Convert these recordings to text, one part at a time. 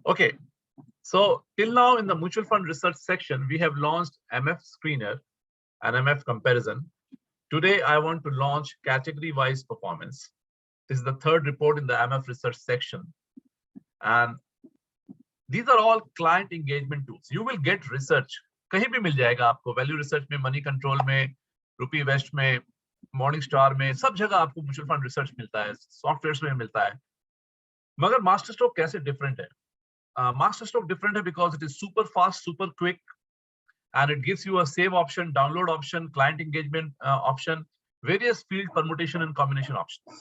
Okay, so till now in the mutual fund research section, we have launched MF Screener and MF Comparison. Today, I want to launch category-wise performance. This is the third report in the MF research section. And these are all client engagement tools. You will get research. कहीं भी मिल जाएगा आपको, value research में, money control में, रुपी waste में, morning star में, सब जगह आपको म्यूचुअल फंड रिसर्च मिलता है, सॉफ्टवेयर में मिलता है. मगर मास्टर स्ट्रोक कैसे डिफरेंट है? Master Stroke different because it is super fast, super quick, and it gives you a save option, download option, client engagement option, various field permutation and combination options.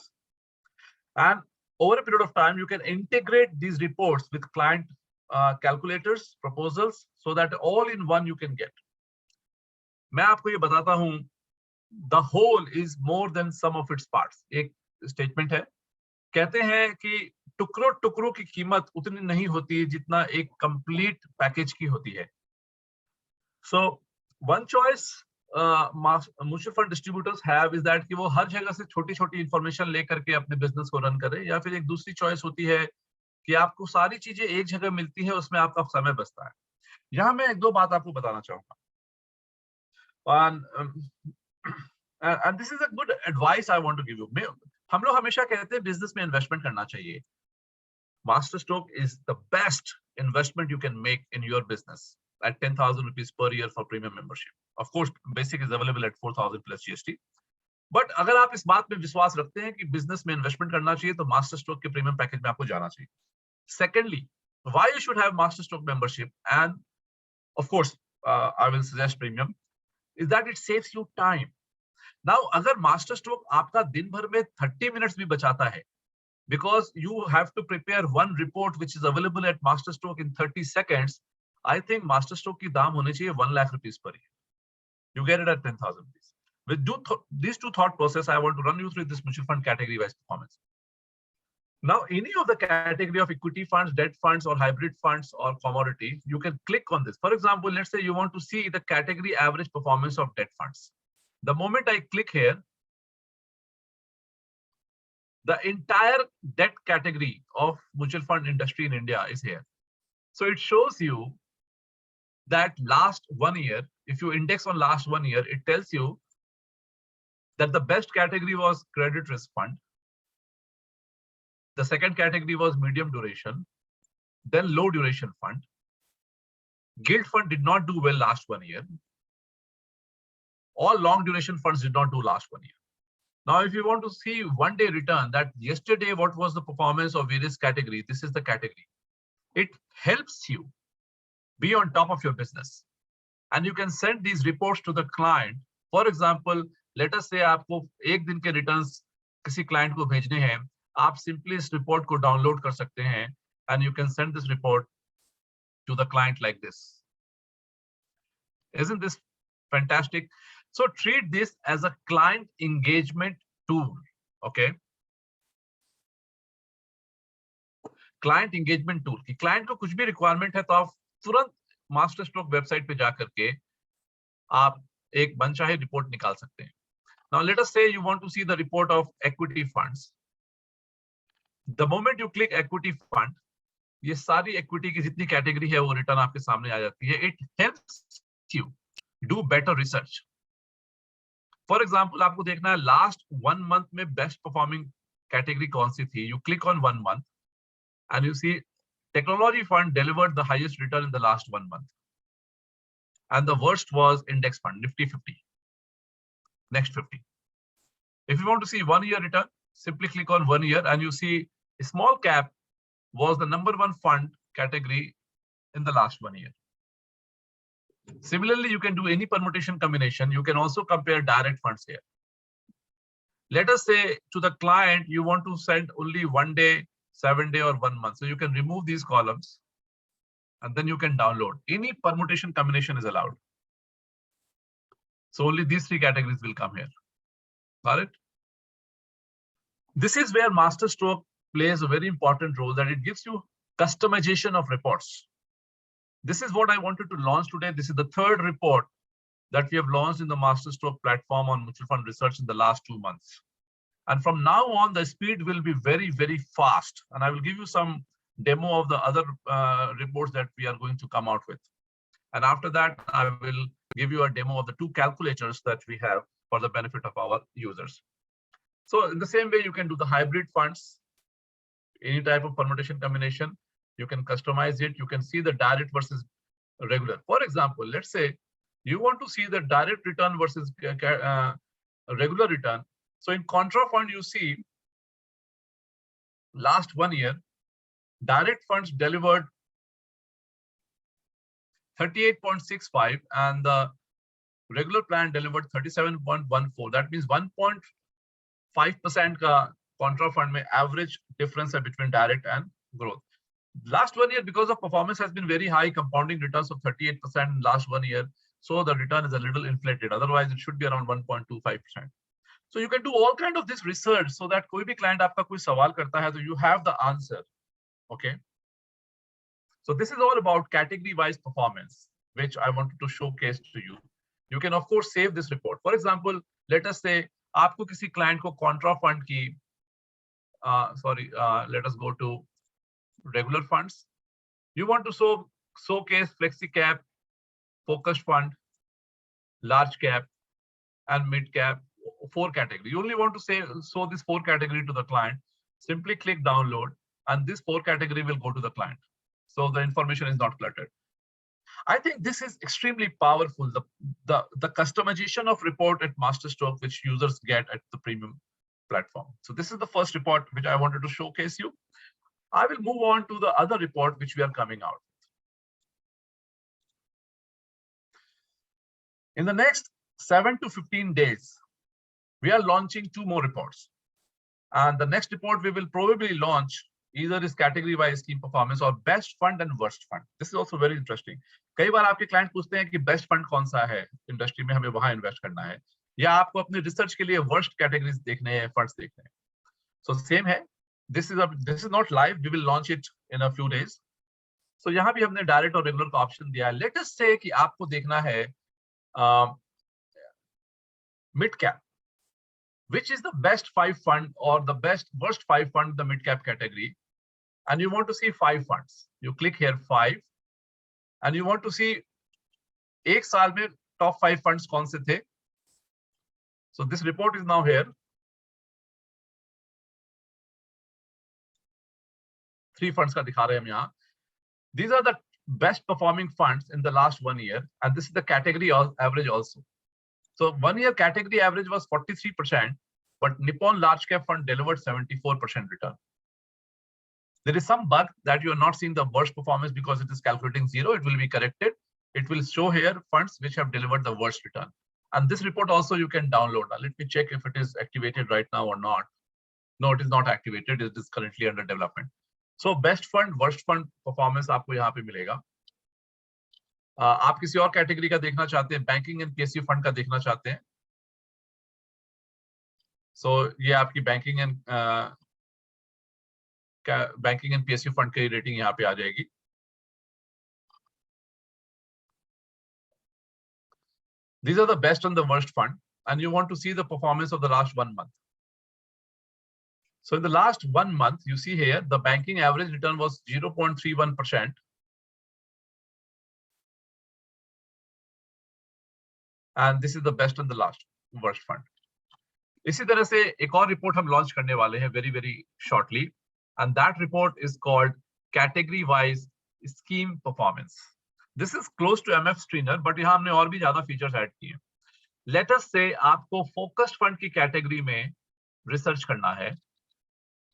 And over a period of time, you can integrate these reports with client calculators, proposals, so that all in one you can get. मैं आपको ये बताता हूँ, the whole is more than sum of its parts. एक statement है, कहते हैं कि टुकड़ों टुकड़ों की कीमत उतनी नहीं होती जितना एक कंप्लीट पैकेज की होती है. So one choice mutual fund distributors have is that कि वो हर जगह से छोटी छोटी इंफॉर्मेशन लेकर के अपने बिजनेस को रन करें, या फिर एक दूसरी चॉइस होती है कि आपको सारी चीजें एक जगह मिलती है, उसमें आपका समय बचता है. यहाँ मैं एक दो बात आपको बताना चाहूंगा. And this is a good advice I want to give you. हम लोग हमेशा कहते हैं बिजनेस में इन्वेस्टमेंट करना चाहिए. Master Stroke is the best investment you can make in your business at 10,000 rupees per year for premium membership. Of course, basic is available at 4,000 plus GST. But अगर आप इस बात में विश्वास रखते हैं कि बिजनेस में इन्वेस्टमेंट करना चाहिए, तो Master Stroke के प्रीमियम पैकेज में आपको जाना चाहिए. Secondly, why you should have Master Stroke membership, and of course, I will suggest premium, is that it saves you time. Now, अगर Master Stroke आपका दिन भर में 30 minutes भी बचाता है, because you have to prepare one report which is available at Master Stroke in 30 seconds, I think Master Stroke की दाम होने चाहिए 1 lakh rupees per year. You get it at 10,000 rupees. With these two thought process, I want to run you through this mutual fund category wise performance. Now, any of the category of equity funds, debt funds, or hybrid funds, or commodity, you can click on this. For example, let's say you want to see the category average performance of debt funds. The moment I click here, the entire debt category of mutual fund industry in India is here. So it shows you that last 1 year, if you index on last 1 year, it tells you that the best category was credit risk fund. The second category was medium duration, then low duration fund. Gilt fund did not do well last 1 year. All long duration funds did not do last 1 year. Now, if you want to see one-day return, that yesterday what was the performance of various categories, this is the category. It helps you be on top of your business. And you can send these reports to the client. For example, let us say आपको एक दिन के returns किसी client को भेजने हैं, आप simply इस report को download कर सकते हैं, and you can send this report to the client like this. Isn't this fantastic? So treat this as a client engagement tool, okay? Client engagement tool. कि client को कुछ भी requirement है, तो आप तुरंत Master Stroke website पे जा करके आप एक मनचाहे report निकाल सकते हैं. Now let us say you want to see the report of equity funds. The moment you click equity fund, ये सारी equity की जितनी category है वो return आपके सामने आ जाती है. It helps you do better research. For example, आपको देखना है last 1 month में best performing category कौन सी थी. You click on 1 month and you see technology fund delivered the highest return in the last 1 month. And the worst was index fund, Nifty 50, next 50. If you want to see 1 year return, simply click on 1 year and you see small cap was the #1 fund category in the last 1 year. Similarly, you can do any permutation combination. You can also compare direct funds here. Let us say to the client, you want to send only 1 day, 7 day, or 1 month. So you can remove these columns and then you can download. Any permutation combination is allowed. So only these 3 categories will come here. Got it? This is where Master Stroke plays a very important role, that it gives you customization of reports. This is what I wanted to launch today. This is the third report that we have launched in the Master Stroke platform on mutual fund research in the last 2 months. And from now on, the speed will be very, very fast. And I will give you some demo of the other reports that we are going to come out with. And after that, I will give you a demo of the two calculators that we have for the benefit of our users. So in the same way, you can do the hybrid funds, any type of permutation combination. You can customize it. You can see the direct versus regular. For example, let's say you want to see the direct return versus regular return. So in contra fund, you see last 1 year, direct funds delivered 38.65 and the regular plan delivered 37.14. That means 1.5% contra fund may average difference between direct and growth. Last 1 year, because of performance has been very high, compounding returns of 38% in last 1 year. So the return is a little inflated. Otherwise, it should be around 1.25%. So you can do all kind of this research so that कोई भी client आपका कोई सवाल करता है, so you have the answer. Okay. So this is all about category-wise performance, which I wanted to showcase to you. You can of course save this report. For example, let us say आपको किसी client को contra fund की, let us go to regular funds. You want to showcase flexi cap, focused fund, large cap, and mid cap, 4 category. You only want to show this 4 category to the client. Simply click download, and this 4 category will go to the client. So the information is not cluttered. I think this is extremely powerful. The customization of report at Masterstroke, which users get at the premium platform. So this is the first report which I wanted to showcase you. I will move on to the other report which we are coming out. In the next 7 to 15 days, we are launching 2 more reports. And the next report we will probably launch either is category-wise scheme performance or best fund and worst fund. This is also very interesting. कई बार आपके client पूछते हैं कि best fund कौन सा है industry में, हमें वहां इन्वेस्ट करना है, या आपको अपने रिसर्च के लिए worst categories देखने हैं, funds देखने हैं. So same है. This is not live. We will launch it in a few days. So यहाँ भी हमने direct और regular का option दिया है. Let us say कि आपको देखना है mid cap. Which is the best 5 fund or the worst 5 fund in the mid cap category, and you want to see 5 funds. You click here 5, and you want to see एक साल में top 5 funds कौन से थे. So this report is now here. 3 funds का दिखा रहे हैं हम यहाँ. These are the best performing funds in the last 1 year, and this is the category average also. So 1 year category average was 43%, but Nippon large cap fund delivered 74% return. There is some bug that you are not seeing the worst performance because it is calculating 0. It will be corrected. It will show here funds which have delivered the worst return. And this report also you can download. Now, let me check if it is activated right now or not. No, it is not activated. It is currently under development. So best fund, worst fund performance आपको यहाँ पे मिलेगा. आप किसी और category का देखना चाहते हैं, बैंकिंग एंड पीएसयू फंड का देखना चाहते हैं, सो ये आपकी बैंकिंग एंड पीएसयू फंड की रेटिंग यहाँ पे आ जाएगी. These are the best and the worst fund, and you want to see the performance of the last 1 month. So in the last 1 month, you see here the banking average return was 0.31%. And this is the best and the worst fund. इसी तरह से एक और report हम launch करने वाले हैं very shortly, and that report is called category wise scheme performance. This is close to MF Screener, but यहाँ हमने और भी ज्यादा फीचर्स ऐड किए. Let us say आपको focused fund की कैटेगरी में रिसर्च करना है,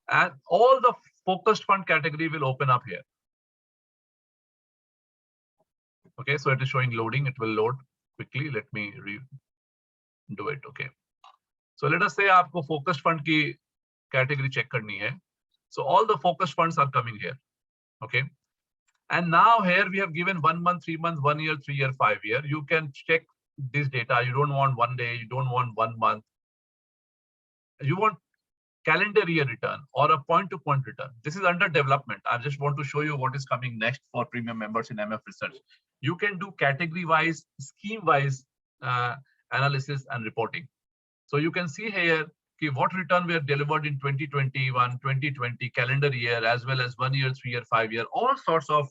and all the focused fund category will open up here. Okay, so it is showing loading. It will load quickly. Let me do it. Okay. So let us say आपको focused fund की category check करनी है. So all the focused funds are coming here. Okay. And now here we have given 1 month, 3 months, 1 year, 3 year, 5 year. You can check this data. You don't want 1 day. You don't want 1 month. You want calendar year return or a point-to-point return. This is under development. I just want to show you what is coming next for premium members in MF Research. You can do category-wise, scheme-wise analysis and reporting. So you can see here कि what return we have delivered in 2021, 2020 calendar year, as well as 1 year, 3 year, 5 year, all sorts of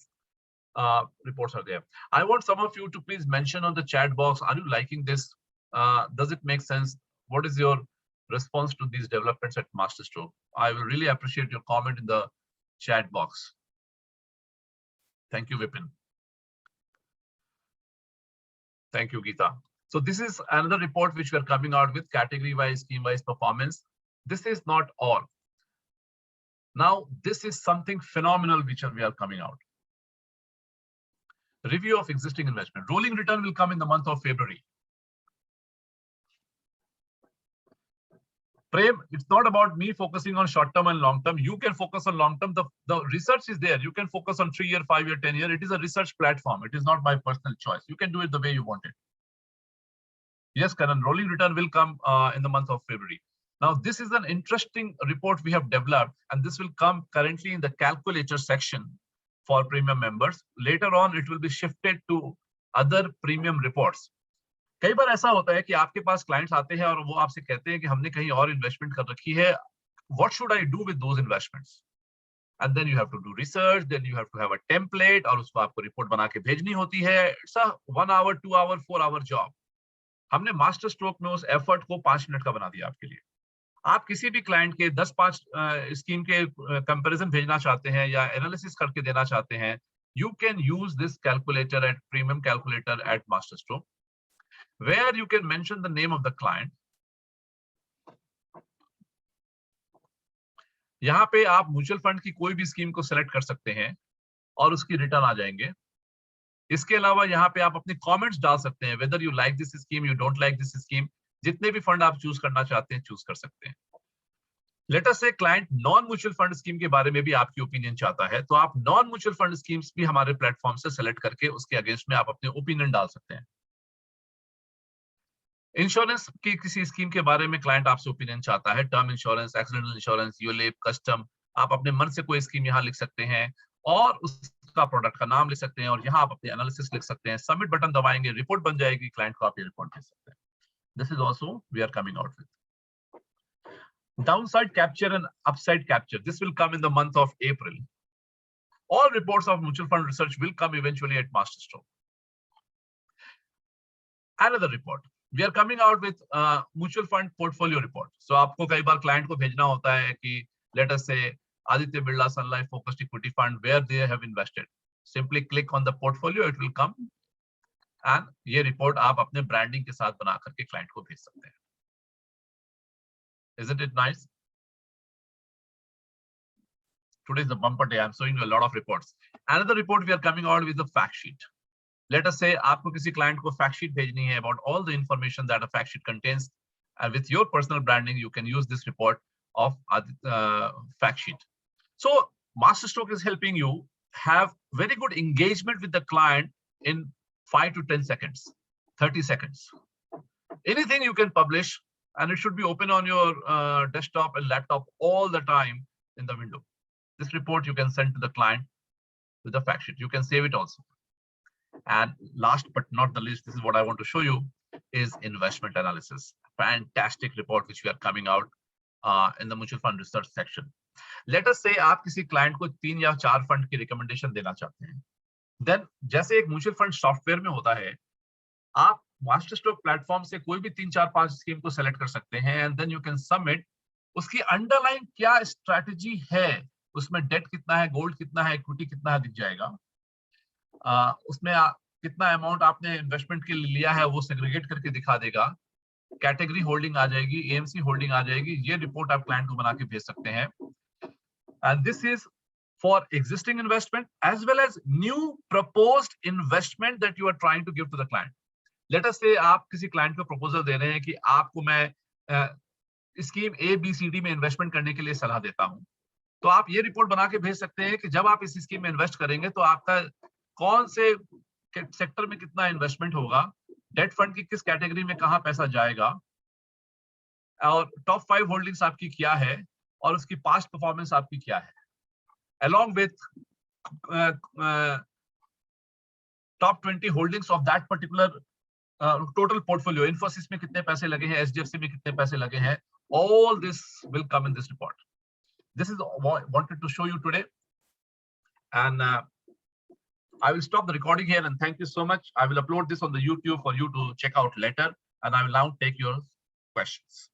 reports are there. I want some of you to please mention on the chat box, are you liking this? Does it make sense? What is your response to these developments at MasterStroke? I will really appreciate your comment in the chat box. Thank you, Vipin. Thank you, Geeta. So this is another report which we are coming out with, category-wise, scheme-wise performance. This is not all. Now, this is something phenomenal which we are coming out. Review of existing investment. Rolling return will come in the month of February. Prem, it's not about me focusing on short term and long term. You can focus on long term. The research is there. You can focus on 3 year, 5 year, 10 year. It is a research platform. It is not my personal choice. You can do it the way you want it. Yes, Karan, rolling return will come in the month of February. Now, this is an interesting report we have developed, and this will come currently in the calculator section for premium members. Later on, it will be shifted to other premium reports. कई बार ऐसा होता है कि आपके पास clients आते हैं और वो आपसे कहते हैं कि हमने कहीं और इन्वेस्टमेंट कर रखी है. What should I do with those investments? And then you have to do research, then you have to have a template, और उसको आपको रिपोर्ट बना के भेजनी होती है. It's a 1 hour, 2 hour, 4 hour job. हमने मास्टर स्ट्रोक में उस एफर्ट को 5 मिनट का बना दिया आपके लिए. आप किसी भी क्लाइंट के 10-5 स्कीम के कंपैरिजन भेजना चाहते हैं या एनालिसिस करके देना चाहते हैं, you can use this calculator at premium calculator at MasterStroke, where you can mention the name of the client. यहाँ पे आप म्यूचुअल फंड की कोई भी स्कीम को सेलेक्ट कर सकते हैं और उसकी रिटर्न आ जाएंगे. इसके अलावा यहाँ पे आप अपने कमेंट्स डाल सकते हैं, whether you like this scheme, you don't like this scheme. जितने भी फंड आप चूज करना चाहते हैं चूज कर सकते हैं. लेट अस से client non mutual fund scheme के बारे में भी आपकी ओपिनियन चाहता है, तो आप नॉन म्यूचुअल फंड स्कीम्स भी हमारे प्लेटफॉर्म से सेलेक्ट करके उसके अगेंस्ट में आप अपने ओपिनियन डाल सकते हैं. इंश्योरेंस की किसी स्कीम के बारे में क्लाइंट आपसे ओपिनियन चाहता है, term insurance, accidental insurance, ULIP, custom, आप अपने मन से कोई स्कीम यहाँ लिख सकते हैं और उसका प्रोडक्ट का नाम लिख सकते हैं और यहाँ आप अपने एनालिसिस लिख सकते हैं. सबमिट बटन दबाएंगे, रिपोर्ट बन जाएगी, क्लाइंट को आप ये रिपोर्ट दे सकते हैं. This is also we are coming out with. Downside capture and upside capture. This will come in the month of April. All reports of mutual fund research will come eventually at MasterStroke. Another report. We are coming out with mutual fund portfolio report. So आपको कई बार client को भेजना होता है कि let us say Aditya Birla Sun Life Focused Equity Fund, where they have invested. Simply click on the portfolio, it will come. And ये report आप अपने ब्रांडिंग के साथ बना करके क्लाइंट को भेज सकते हैं. Isn't it nice? Today is the bumper day. I'm showing you a lot of reports. Another report we are coming out with the fact sheet. Let us say आपको किसी क्लाइंट को fact sheet भेजनी है about all the information that a fact sheet contains, and with your personal branding you can use this report of fact sheet. So MasterStroke is helping you have very good engagement with the client in 5 to 10 seconds, 30 seconds. Anything you can publish, and it should be open on your desktop and laptop all the time in the window. This report you can send to the client with the fact sheet. You can save it also. And last but not the least, this is what I want to show you, is investment analysis. Fantastic report which we are coming out in the mutual fund research section. Let us say आप किसी client को 3 या 4 fund की recommendation देना चाहते हैं. Then जैसे एक म्यूचुअल फंड सॉफ्टवेयर में होता है, आप मास्टरस्ट्रोक प्लेटफॉर्म से कोई भी 3, 4, 5 स्कीम को सेलेक्ट कर सकते हैं and then you can submit. उसकी अंडरलाइन क्या स्ट्रैटेजी है, उसमें डेट कितना है, गोल्ड कितना है, इक्विटी कितना है, दिख जाएगा. उसमें कितना अमाउंट आपने इन्वेस्टमेंट के लिए लिया है वो सेग्रीगेट करके दिखा देगा. कैटेगरी होल्डिंग आ जाएगी, एएमसी होल्डिंग आ जाएगी. ये रिपोर्ट आप क्लाइंट को बना के भेज सकते हैं. And this is for existing investment as well as new proposed investment that you are trying to give to the client. Let us say आप किसी client को proposal दे रहे हैं कि आपको मैं स्कीम ABCD में इन्वेस्टमेंट करने के लिए सलाह देता हूं, तो आप ये रिपोर्ट बना के भेज सकते हैं कि जब आप इस स्कीम में इन्वेस्ट करेंगे तो आपका कौन से सेक्टर में कितना इन्वेस्टमेंट होगा, डेट फंड की किस कैटेगरी में कहां पैसा जाएगा, और टॉप 5 होल्डिंग्स आपकी क्या है और उसकी पास्ट परफॉर्मेंस आपकी क्या है, along with top 20 holdings of that particular total portfolio. Infosys में कितने पैसे लगे हैं, HDFC में कितने पैसे लगे हैं, All this will come in this report. This is what I wanted to show you today. And I will stop the recording here and thank you so much. I will upload this on the YouTube for you to check out later. And I will now take your questions.